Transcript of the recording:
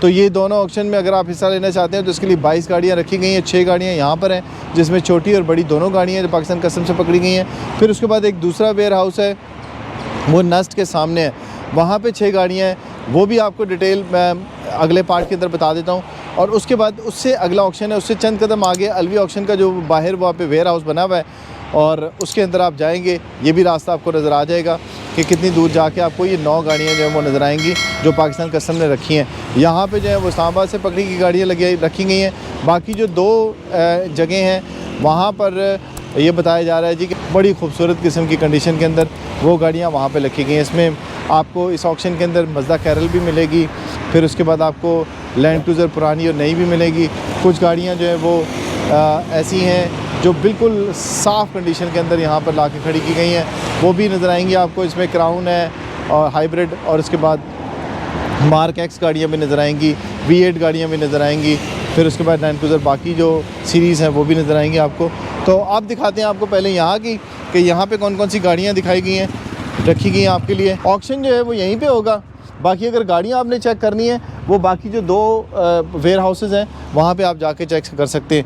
तो ये दोनों ऑक्शन में अगर आप हिस्सा लेना चाहते हैं तो इसके लिए 22 गाड़ियाँ रखी गई हैं। 6 गाड़ियाँ यहाँ पर हैं जिसमें छोटी और बड़ी दोनों गाड़ियाँ जो पाकिस्तान कस्टम से पकड़ी गई हैं। फिर उसके बाद एक दूसरा वेयर हाउस है, वो नस्ट के सामने है, वहाँ पे 6 गाड़ियाँ हैं। वो भी आपको डिटेल मैं अगले पार्ट के अंदर बता देता हूँ। और उसके बाद उससे अगला ऑक्शन है, उससे चंद कदम आगे अलवी ऑक्शन का जो बाहर वहाँ पे वेयर हाउस बना हुआ है, और उसके अंदर आप जाएंगे, ये भी रास्ता आपको नज़र आ जाएगा कि कितनी दूर जाके आपको ये 9 गाड़ियाँ जो है वो नज़र आएंगी जो पाकिस्तान कस्टम ने रखी हैं। यहाँ पे जो है वो इस्लामाबाद से पकड़ी की गाड़ियाँ रखी गई हैं। बाकी जो 2 जगह हैं वहाँ पर ये बताया जा रहा है जी कि बड़ी खूबसूरत किस्म की कंडीशन के अंदर वो गाड़ियाँ वहाँ पे रखी गई हैं। इसमें आपको इस ऑक्शन के अंदर मज़दा कैरल भी मिलेगी, फिर उसके बाद आपको लैंड क्रूज़र पुरानी और नई भी मिलेगी। कुछ गाड़ियाँ जो है वो ऐसी हैं जो बिल्कुल साफ़ कंडीशन के अंदर यहाँ पर ला के खड़ी की गई हैं, वो भी नज़र आएंगी आपको। इसमें क्राउन है और हाइब्रिड, और उसके बाद मार्क एक्स गाड़ियाँ भी नज़र आएंगी, V8 गाड़ियाँ भी नज़र आएंगी, फिर उसके बाद लैंड क्रूज़र बाकी जो सीरीज़ हैं वो भी नज़र आएंगी आपको। तो आप दिखाते हैं आपको पहले यहाँ की कि यहाँ पे कौन कौन सी गाड़ियाँ दिखाई गई हैं, रखी गई हैं आपके लिए। ऑक्शन जो है वो यहीं पे होगा। बाकी अगर गाड़ियाँ आपने चेक करनी है वो बाकी जो 2 वेयर हाउसेज़ हैं वहाँ पे आप जाके चेक कर सकते हैं।